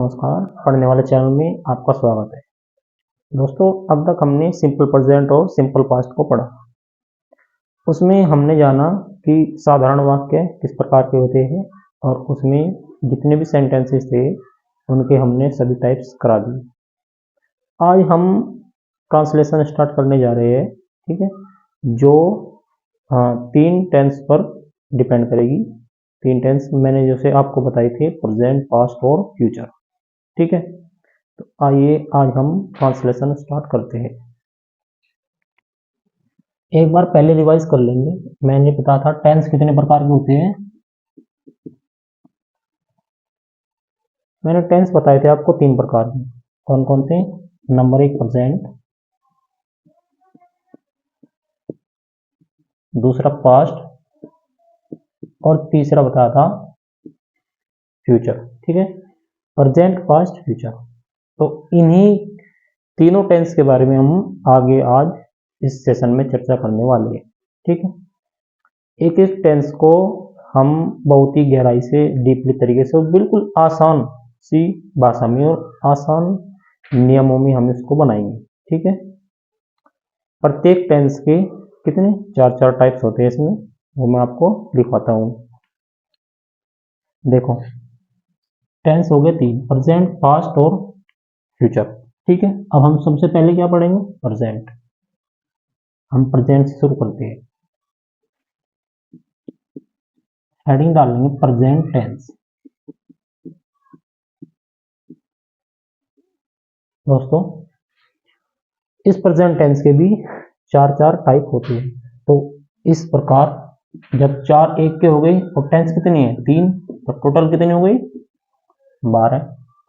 नमस्कार, पढ़ने वाले चैनल में आपका स्वागत है। दोस्तों, अब तक हमने सिंपल प्रेजेंट और सिंपल पास्ट को पढ़ा। उसमें हमने जाना कि साधारण वाक्य किस प्रकार के होते हैं और उसमें जितने भी सेंटेंसेस थे उनके हमने सभी टाइप्स करा दिए। आज हम ट्रांसलेशन स्टार्ट करने जा रहे हैं, ठीक है, जो 3 टेंस पर डिपेंड करेगी। 3 टेंस मैंने जैसे आपको बताए थे, प्रेजेंट, पास्ट और फ्यूचर, ठीक है। तो आइए आज हम ट्रांसलेशन स्टार्ट करते हैं। एक बार पहले रिवाइज कर लेंगे। मैंने बताया था टेंस कितने प्रकार के होते हैं। मैंने टेंस बताए थे आपको 3 प्रकार के। कौन कौन से? नंबर 1 प्रेजेंट, दूसरा पास्ट और तीसरा बताया था फ्यूचर, ठीक है। प्रेजेंट, पास्ट, फ्यूचर, तो इन्हीं तीनों टेंस के बारे में हम आगे आज इस सेशन में चर्चा करने वाले हैं, ठीक है। एक एक टेंस को हम बहुत ही गहराई से, डीपली तरीके से, बिल्कुल आसान सी भाषा में और आसान नियमों में हम इसको बनाएंगे, ठीक है। प्रत्येक टेंस के कितने 4 टाइप्स होते हैं इसमें, वो मैं आपको दिखाता हूँ। देखो, टेंस हो गए 3, प्रेजेंट, पास्ट और फ्यूचर, ठीक है। अब हम सबसे पहले क्या पढ़ेंगे? प्रेजेंट। हम प्रेजेंट से शुरू करते हैं। हेडिंग डाल लेंगे प्रेजेंट टेंस। दोस्तों, इस प्रेजेंट टेंस के भी 4 टाइप होते हैं। तो इस प्रकार जब 4 एक के हो गई और टेंस कितनी है? 3, तो टोटल कितनी हो गई? 12,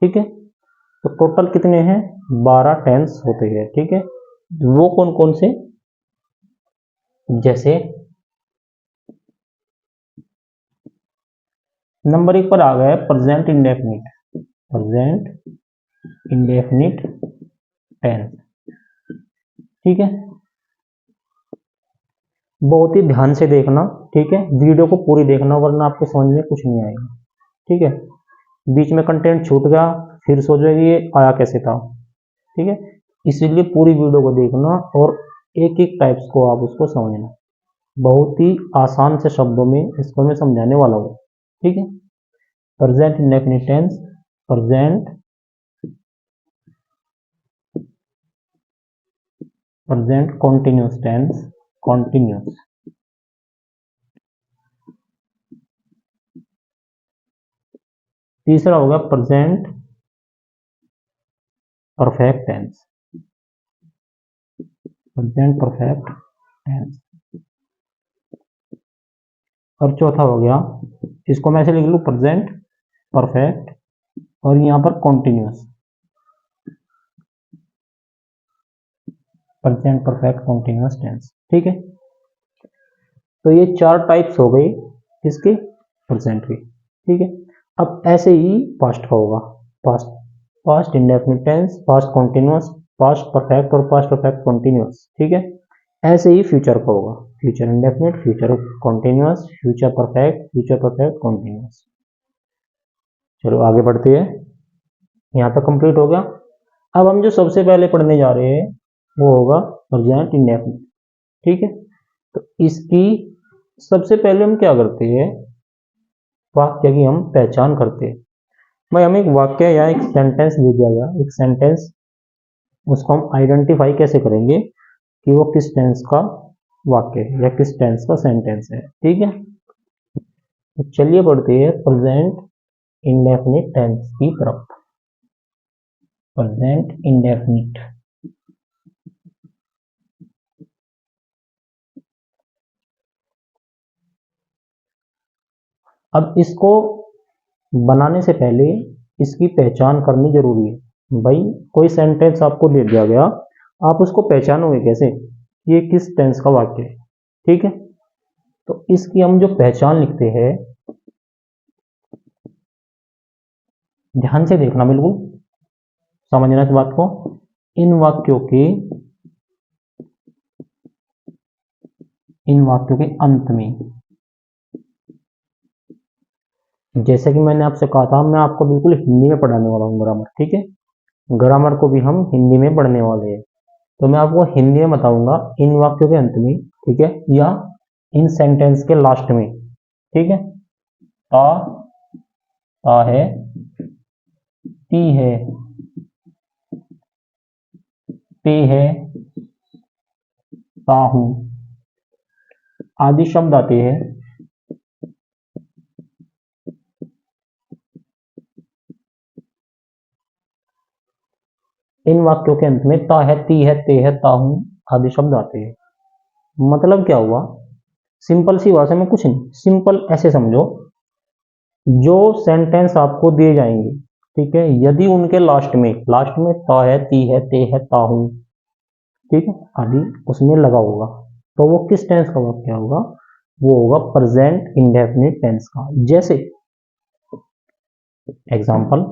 ठीक है। तो टोटल कितने हैं? 12 टेंस होते हैं, ठीक है। वो कौन कौन से? जैसे नंबर 1 पर आ गया present indefinite. Present indefinite tense, ठीक है। बहुत ही ध्यान से देखना, ठीक है। वीडियो को पूरी देखना, वरना आपके समझ में कुछ नहीं आएगा, ठीक है। बीच में कंटेंट छूट गया फिर सोचोगे ये आया कैसे था, ठीक है। इसीलिए पूरी वीडियो को देखना और एक एक टाइप्स को आप उसको समझना। बहुत ही आसान से शब्दों में इसको मैं समझाने वाला हूँ, ठीक है। Present indefinite tense, present continuous tense, continuous. तीसरा होगा present perfect tense, present perfect tense. और चौथा हो गया, इसको मैं ऐसे लिख लूँ, प्रेजेंट परफेक्ट और यहाँ पर continuous, present perfect continuous tense, ठीक है। तो ये 4 टाइप्स हो गई इसके प्रेजेंट की, ठीक है। अब ऐसे ही पास्ट का होगा। Past, past indefinite tense, past continuous, past perfect और पास्ट परफेक्ट कॉन्टिन्यूस, ठीक है। ऐसे ही फ्यूचर का होगा, future indefinite, future continuous, future perfect continuous. चलो आगे बढ़ते हैं। यहाँ तक कंप्लीट हो गया। अब हम जो सबसे पहले पढ़ने जा रहे हैं वो होगा प्रेजेंट इंडेफिनिट, ठीक है। तो इसकी सबसे पहले हम क्या करते हैं? वाक्य की हम पहचान करते हैं। भाई, हमें एक वाक्य या एक सेंटेंस दे दिया गया, एक सेंटेंस, उसको हम आइडेंटिफाई कैसे करेंगे कि वो किस टेंस का वाक्य है या किस टेंस का सेंटेंस है, ठीक है। तो चलिए बढ़ते हैं प्रेजेंट इंडेफिनिट टेंस की तरफ। प्रेजेंट इंडेफिनिट, अब इसको बनाने से पहले इसकी पहचान करनी जरूरी है। भाई, कोई सेंटेंस आपको दे दिया गया, आप उसको पहचानोगे कैसे ये किस टेंस का वाक्य है, ठीक है। तो इसकी हम जो पहचान लिखते हैं, ध्यान से देखना, बिल्कुल समझना इस बात को। इन वाक्यों के अंत में जैसे कि मैंने आपसे कहा था, मैं आपको बिल्कुल हिंदी में पढ़ाने वाला हूँ ग्रामर, ठीक है। ग्रामर को भी हम हिंदी में पढ़ने वाले हैं। तो मैं आपको हिंदी में बताऊंगा इन वाक्यों के अंत में, ठीक है, या इन सेंटेंस के लास्ट में, ठीक है। ता, ता है, ती है, ते है, ता हूं आदि शब्द आते हैं। इन वाक्यों के अंत में ता है, ती है, ते है, ता हूं आदि शब्द आते हैं। मतलब क्या हुआ, सिंपल सी भाषा में कुछ नहीं, सिंपल ऐसे समझो, जो सेंटेंस आपको दिए जाएंगे, ठीक है, यदि उनके लास्ट में ता है, ती है, ते है, ता हूं, ठीक है, आदि उसमें लगा होगा, तो वो किस टेंस का वाक्य होगा, वो होगा प्रेजेंट इंडेफिनिट टेंस का। जैसे एग्जांपल,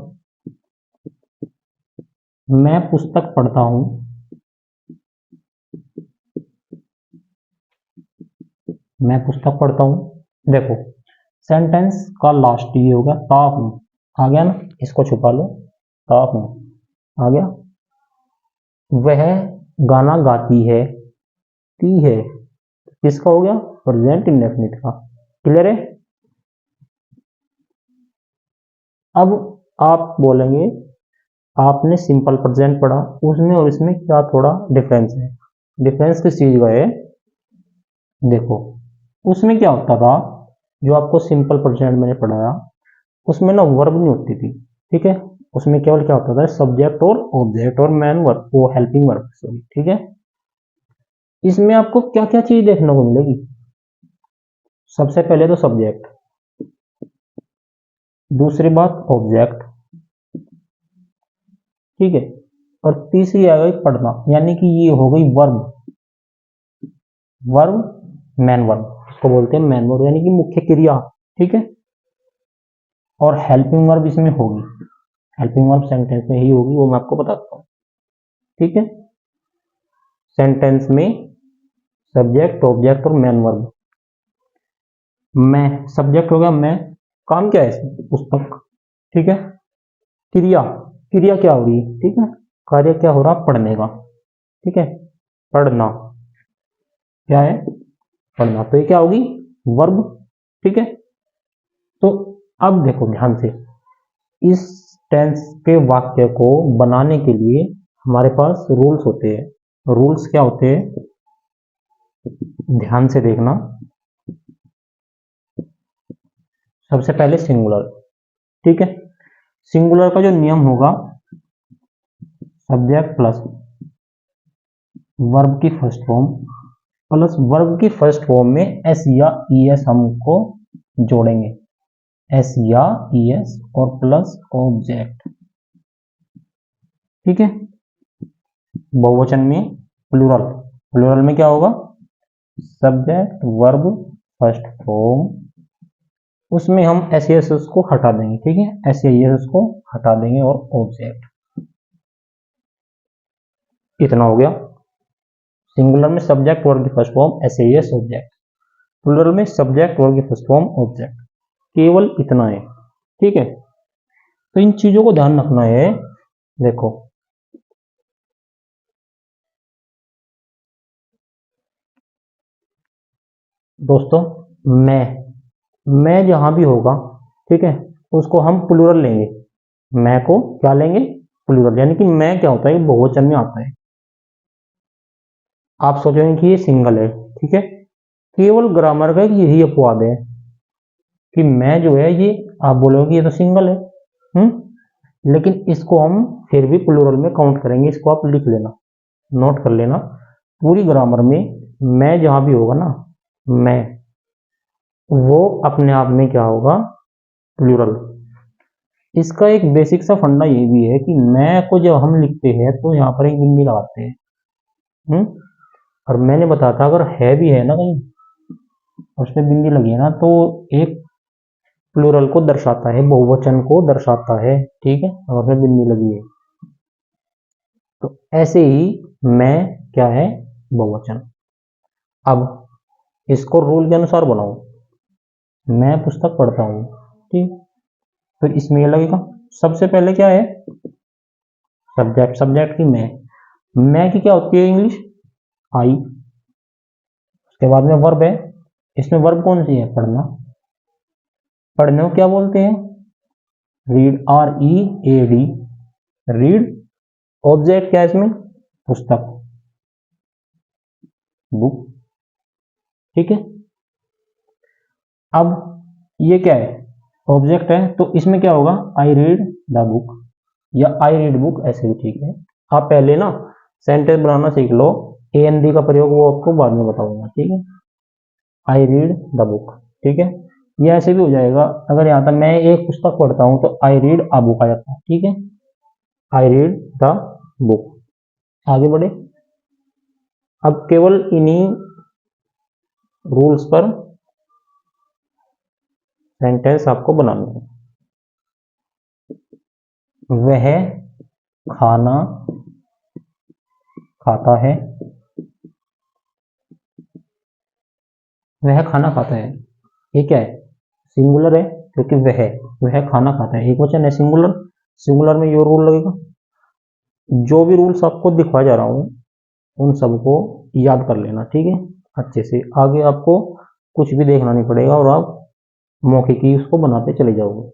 मैं पुस्तक पढ़ता हूं, मैं पुस्तक पढ़ता हूं। देखो, सेंटेंस का लास्ट ये होगा ता हूं, आ गया ना, इसको छुपा लो, ता हूं आ गया। वह गाना गाती है, ती है, किसका हो गया, प्रेजेंट इंडेफिनिट का। क्लियर है। अब आप बोलेंगे आपने सिंपल प्रेजेंट पढ़ा, उसमें और इसमें क्या थोड़ा डिफरेंस है। डिफरेंस किस चीज का है, देखो, उसमें क्या होता था, जो आपको सिंपल प्रेजेंट मैंने पढ़ाया, उसमें ना वर्ब नहीं होती थी, ठीक है। उसमें केवल क्या होता था, सब्जेक्ट और ऑब्जेक्ट और मैन वर्ब, वो हेल्पिंग वर्ब, सॉरी, ठीक है। इसमें आपको क्या क्या चीज देखने को मिलेगी, सबसे पहले तो सब्जेक्ट, दूसरी बात ऑब्जेक्ट, ठीक है, और तीसरी आ गई पढ़ना, यानी कि ये हो गई वर्ब, वर्ब मैन वर्ब, इसको बोलते हैं मैन वर्ब, यानी कि मुख्य क्रिया, ठीक है। और हेल्पिंग वर्ब इसमें होगी, हेल्पिंग वर्ब सेंटेंस में ही होगी, वो मैं आपको बताता हूँ, ठीक है। सेंटेंस में सब्जेक्ट, ऑब्जेक्ट और मैन वर्ब। मैं, सब्जेक्ट हो गया मैं, काम क्या है इसमें, पुस्तक, ठीक है। क्रिया, क्रिया क्या हो रही है, ठीक है, कार्य क्या हो रहा, पढ़ने का, ठीक है, पढ़ना क्या है, पढ़ना, तो ये क्या होगी, वर्ब, ठीक है। तो अब देखो ध्यान से, इस टेंस के वाक्य को बनाने के लिए हमारे पास रूल्स होते हैं। रूल्स क्या होते हैं, ध्यान से देखना। सबसे पहले सिंगुलर, ठीक है। सिंगुलर का जो नियम होगा, सब्जेक्ट प्लस वर्ब की फर्स्ट फॉर्म प्लस वर्ब की फर्स्ट फॉर्म में एस या ई एस हमको जोड़ेंगे, एस या ई एस और प्लस ऑब्जेक्ट, ठीक है। बहुवचन में प्लूरल, प्लूरल में क्या होगा, सब्जेक्ट वर्ब फर्स्ट फॉर्म, उसमें हम एस एस को हटा देंगे, ठीक है, एस एस को हटा देंगे और ऑब्जेक्ट, इतना हो गया। सिंगुलर में सब्जेक्ट वर्ब की first form S S object, plural में सब्जेक्ट वर्ब की फर्स्ट फॉर्म ऑब्जेक्ट, केवल इतना है, ठीक है। तो इन चीजों को ध्यान रखना है। देखो, दोस्तों, मैं जहां भी होगा, ठीक है, उसको हम प्लूरल लेंगे, मैं को क्या लेंगे, प्लूरल, यानी कि मैं क्या होता है, बहुवचन में आता है। आप सोचेंगे कि ये सिंगल है, ठीक है, केवल ग्रामर का यही अपवाद है कि मैं जो है ये, आप बोलोगे ये तो सिंगल है, लेकिन इसको हम फिर भी प्लूरल में काउंट करेंगे, इसको आप लिख लेना, नोट कर लेना। पूरी ग्रामर में मैं जहां भी होगा ना, मैं, वो अपने आप में क्या होगा, प्लूरल। इसका एक बेसिक सा फंडा ये भी है कि मैं को जब हम लिखते हैं तो यहाँ पर एक बिंदी लगाते हैं, हम्म, और मैंने बताया था अगर है भी है ना कहीं, उस पर बिंदी लगी है ना, तो एक प्लूरल को दर्शाता है, बहुवचन को दर्शाता है, ठीक है, और उसमें बिंदी लगी है। तो ऐसे ही मैं क्या है, बहुवचन। अब इसको रूल के अनुसार बनाओ, मैं पुस्तक पढ़ता हूँ, ठीक, फिर इसमें ये लगेगा। सबसे पहले क्या है, सब्जेक्ट, सब्जेक्ट की मैं की क्या होती है इंग्लिश, आई। उसके बाद में वर्ब है, इसमें वर्ब कौन सी है, पढ़ना। पढ़ने को क्या बोलते हैं, read, R E A D, read. Object क्या है इसमें, पुस्तक, बुक। ठीक है, अब ये क्या है, ऑब्जेक्ट है, तो इसमें क्या होगा, आई रीड द बुक या आई रीड बुक, ऐसे भी ठीक है। आप पहले ना सेंटेंस बनाना सीख लो, ए एन डी का प्रयोग वो आपको बाद में बताऊंगा, ठीक है। आई रीड द बुक, ठीक है। ये ऐसे भी हो जाएगा, अगर यहाँ तक मैं एक पुस्तक पढ़ता हूँ तो आई रीड अ बुक आ जाता है, ठीक है, आई रीड द बुक। आगे बढ़े, अब केवल इन्हीं रूल्स पर सेंटेंस आपको बनाना है। वह खाना खाता है, वह खाना खाता है, ये क्या है, सिंगुलर है, क्योंकि वह खाना खाता है, एक वचन है, सिंगुलर। सिंगुलर में योर रूल लगेगा। जो भी रूल्स आपको दिखवा जा रहा हूं उन सबको याद कर लेना, ठीक है, अच्छे से। आगे आपको कुछ भी देखना नहीं पड़ेगा और आप मौके की उसको बनाते चले जाओगे।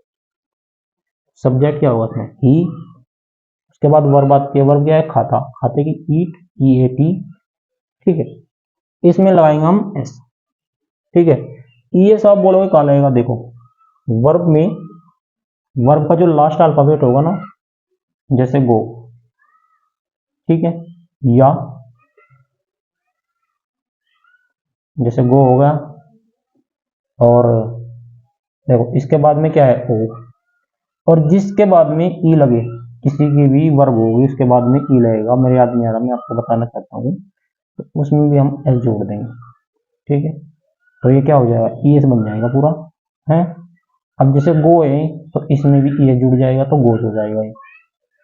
सब्जेक्ट क्या होगा इसमें, ही। उसके बाद वर्ब आती है, वर्ब क्या है, खाता, खाते की ईट, ई ए टी, ठीक है। इसमें लगाएंगे हम एस, ठीक है। ई एस आप बोलोगे कहाँ लगेगा, देखो वर्ब में, वर्ब का जो लास्ट अल्फाबेट होगा ना, जैसे गो, ठीक है, या, जैसे गो होगा, और देखो इसके बाद में क्या है, ओ। और जिसके बाद में ई लगे, किसी की भी वर्ब होगी उसके बाद में ई लगेगा, मेरे याद नहीं आ रहा, मैं आपको बताना चाहता हूँ, तो उसमें भी हम एस जोड़ देंगे, ठीक है। तो ये क्या हो जाएगा, ई एस बन जाएगा पूरा, है। अब जैसे गो है तो इसमें भी ई एस जुड़ जाएगा तो गोस हो जाएगा ये,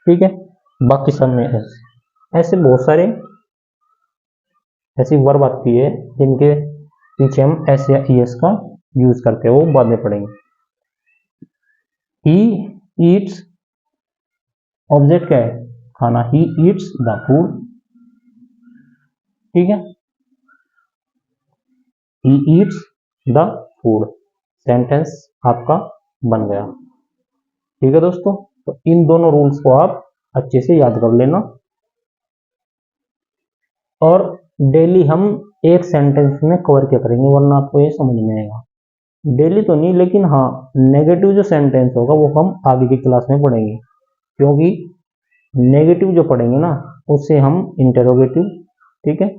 ठीक है। बाकी सब में एस। ऐसे बहुत सारे ऐसी वर्ब आती है जिनके पीछे हम एस या ई एस का यूज करते हैं, वो बाद में पढ़ेंगे। ही ईट्स, ऑब्जेक्ट क्या है, खाना, ही ईट्स द फूड, ठीक है, he eats the food. Sentence आपका बन गया, ठीक है दोस्तों। तो इन दोनों रूल्स को आप अच्छे से याद कर लेना, और डेली हम एक सेंटेंस में कवर क्या करेंगे, वरना आपको ये समझ में आएगा। डेली तो नहीं, लेकिन हाँ नेगेटिव जो सेंटेंस होगा वो हम आगे की क्लास में पढ़ेंगे, क्योंकि नेगेटिव जो पढ़ेंगे ना उससे हम इंटरोगेटिव, ठीक है,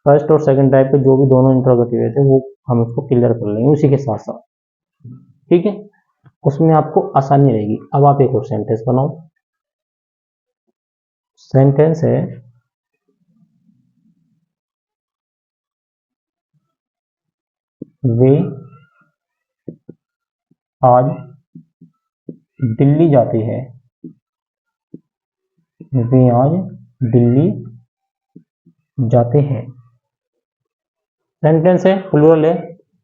फर्स्ट और सेकंड टाइप के जो भी दोनों इंटरोगेटिव है थे वो हम इसको क्लियर कर लेंगे उसी के साथ साथ, ठीक है। उसमें आपको आसानी रहेगी। अब आप एक और सेंटेंस बनाओ। सेंटेंस है, वे आज दिल्ली जाते हैं, वे आज दिल्ली जाते हैं। सेंटेंस है, प्लूरल है,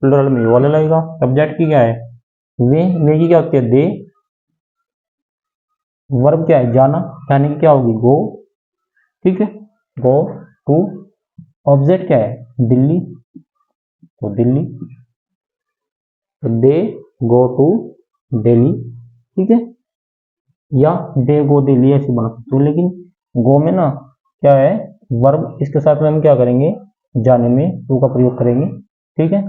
प्लूरल में वाले लगेगा। सब्जेक्ट की क्या है, वे की क्या होती है, दे। वर्ब क्या है, जाना, जाने की क्या होगी, गो, ठीक है, गो टू। ऑब्जेक्ट क्या है, दिल्ली, तो दिल्ली, तो दे गो टू दिल्ली, ठीक है, या दे गो दिल्ली ऐसे बना सकते हो, लेकिन गो में ना क्या है, वर्ब, इसके साथ में हम क्या करेंगे, जाने में टू का प्रयोग करेंगे, ठीक है।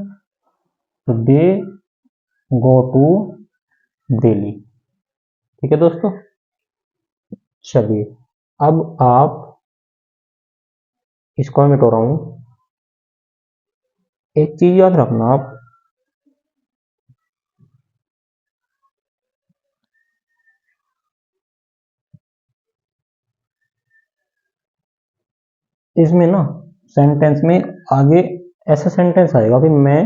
तो दे गो टू दिल्ली, ठीक है दोस्तों। चलिए, अब आप इसको मैं मिटो रहा हूं, एक चीज याद रखना आप, इसमें ना सेंटेंस में आगे ऐसा सेंटेंस आएगा कि मैं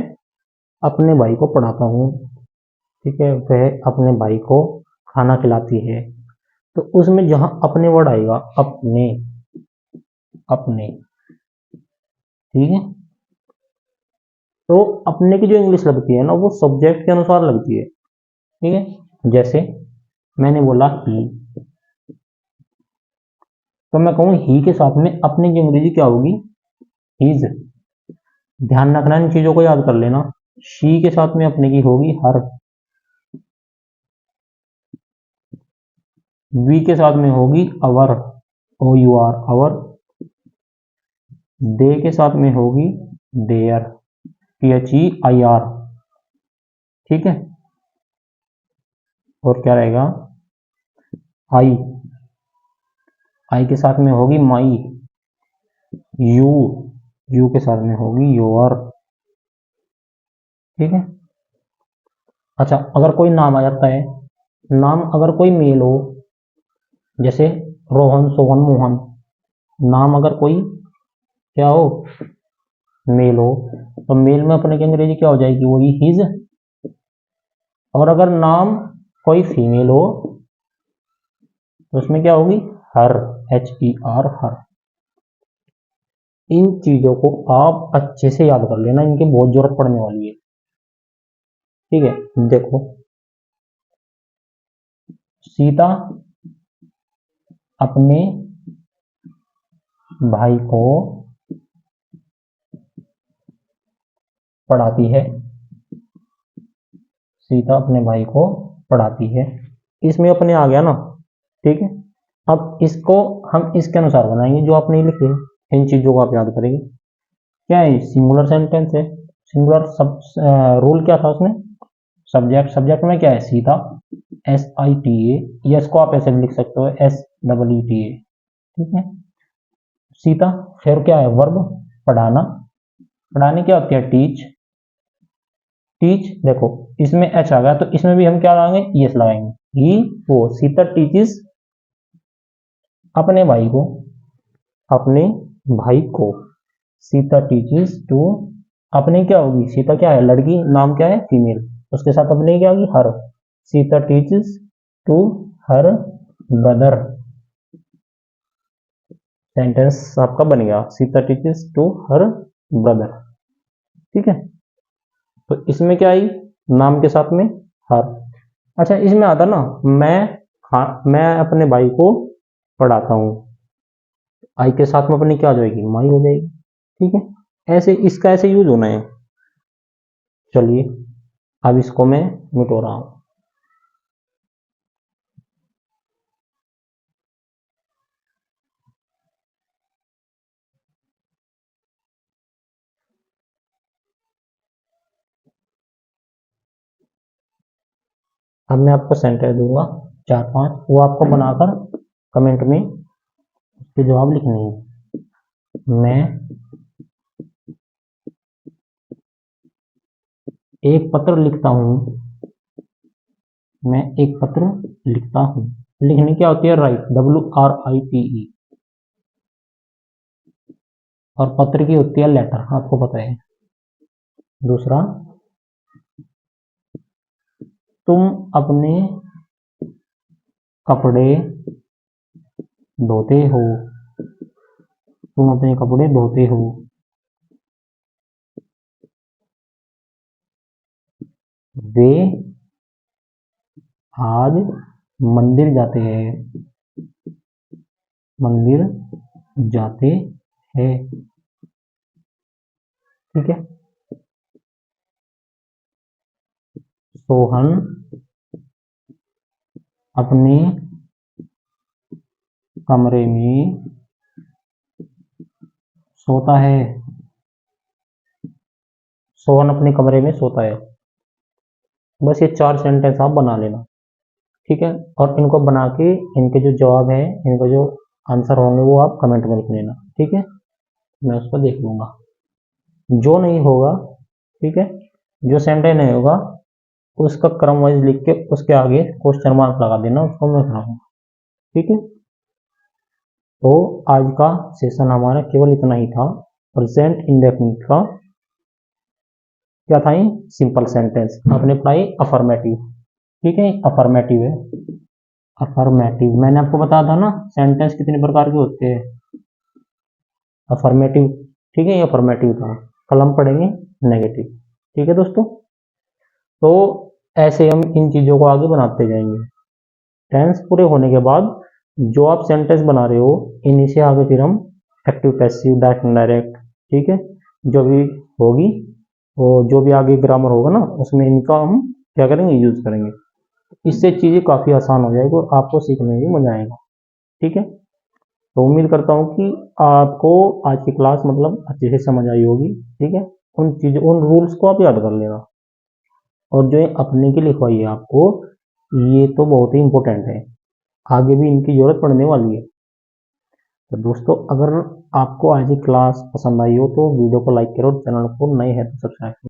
अपने भाई को पढ़ाता हूँ, ठीक है, वह अपने भाई को खाना खिलाती है, तो उसमें जहां अपने वर्ड आएगा, अपने, अपने, ठीक है। तो अपने की जो इंग्लिश लगती है ना वो सब्जेक्ट के अनुसार लगती है, ठीक है। जैसे मैंने बोला ही, तो मैं कहूँ ही के साथ में अपने की अंग्रेजी क्या होगी, हीज। ध्यान रखना, इन चीजों को याद कर लेना। शी के साथ में अपने की होगी हर, वी के साथ में होगी अवर, ओ यू आर अवर, दे के साथ में होगी there, P H E I R, ठीक है। और क्या रहेगा, आई, आई के साथ में होगी माई, यू, यू के साथ में होगी योर, ठीक है। अच्छा, अगर कोई नाम आ जाता है, नाम अगर कोई मेल हो, जैसे रोहन, सोहन, मोहन, नाम अगर कोई क्या हो, मेल हो, तो मेल में अपने की अंग्रेजी क्या हो जाएगी, वही हिज। और अगर नाम कोई फीमेल हो तो उसमें क्या होगी, हर, एच ई आर, हर। इन चीजों को आप अच्छे से याद कर लेना, इनकी बहुत जरूरत पड़ने वाली है, ठीक है। देखो, सीता अपने भाई को पढ़ाती है, सीता अपने भाई को पढ़ाती है, इसमें अपने आ गया ना, ठीक है। अब इसको हम इसके अनुसार बनाएंगे जो आपने लिखे, इन चीजों को आप याद करेंगे। क्या है, सिंगुलर सेंटेंस है, सिंगुलर सब, रूल क्या था उसमें, सब्जेक्ट, सब्जेक्ट में क्या है, Sita, S I T A, या इसको आप ऐसे भी लिख सकते हो, S double E T A, ठीक है। सीता, फिर क्या है, वर्ब, पढ़ाना, पढ़ाने क्या होती है, टीच, टीच। देखो इसमें एच आ गया, तो इसमें भी हम क्या लगाएंगे, यस लगाएंगे, ही वो, सीता टीचिस अपने भाई को, अपने भाई को, सीता टीचिस टू, अपने क्या होगी, सीता क्या है, लड़की, नाम क्या है, फीमेल, उसके साथ अपने क्या होगी, her, Sita teaches to her brother, sentence आपका बन गया, Sita teaches to her brother, ठीक है। तो इसमें क्या आई, नाम के साथ में हर। अच्छा, इसमें आता ना, मैं, हाँ, मैं अपने भाई को पढ़ाता हूँ, आई के साथ में अपनी क्या हो जाएगी, माई हो जाएगी, ठीक है। ऐसे इसका ऐसे यूज होना है। चलिए, अब इसको मैं मिटो रहा हूं। अब मैं आपको सेंटेंस दूंगा 4-5, वो आपको बनाकर कमेंट में उसके जवाब लिखने हैं। मैं एक पत्र लिखता हूँ, मैं एक पत्र लिखता हूँ, लिखने क्या होती है, right, W R I T E, और पत्र की होती है लेटर, आपको पता है। दूसरा, तुम अपने कपड़े धोते हो, तुम अपने कपड़े धोते हो, वे आज मंदिर जाते हैं, मंदिर जाते हैं, ठीक है। सोहन अपने कमरे में सोता है, सोहन अपने कमरे में सोता है। बस ये 4 सेंटेंस आप बना लेना, ठीक है। और इनको बना के इनके जो जवाब है, इनके जो आंसर होंगे वो आप कमेंट में लिख लेना, ठीक है। मैं उसको देख लूंगा, जो नहीं होगा, ठीक है, जो सेंटेंस नहीं होगा उसका क्रम वाइज लिख के उसके आगे क्वेश्चन मार्क लगा देना, उसको मैं बनाऊंगा, ठीक है। तो आज का सेशन हमारा केवल इतना ही था, प्रेजेंट इंडेफिनिट का क्या था, सिंपल सेंटेंस आपने पढ़ाई, अफर्मेटिव, ठीक है, अफर्मेटिव है, अफर्मेटिव मैंने आपको बताया था ना, सेंटेंस कितने प्रकार के होते हैं, अफर्मेटिव, ठीक है, ये अफर्मेटिव था। कल हम पढ़ेंगे नेगेटिव, ठीक है दोस्तों। तो ऐसे हम इन चीज़ों को आगे बनाते जाएंगे। टेंस पूरे होने के बाद जो आप सेंटेंस बना रहे हो इन्हीं से आगे फिर हम एक्टिव पैसिव डायरेक्ट इनडायरेक्ट, ठीक है, जो भी होगी और जो भी आगे ग्रामर होगा ना उसमें इनका हम क्या करेंगे, यूज करेंगे। इससे चीज़ें काफ़ी आसान हो जाएगी और आपको सीखने में भी मजा आएगा। ठीक है, तो उम्मीद करता हूँ कि आपको आज की क्लास मतलब अच्छे से समझ आई होगी। ठीक है, उन चीज़ों उन रूल्स को आप याद कर लेना और जो अपने की लिखवाई है आपको, ये तो बहुत ही इंपॉर्टेंट है, आगे भी इनकी जरूरत पड़ने वाली है। तो दोस्तों अगर आपको आज की क्लास पसंद आई हो तो वीडियो को लाइक करो, चैनल को नए हैं तो सब्सक्राइब करो।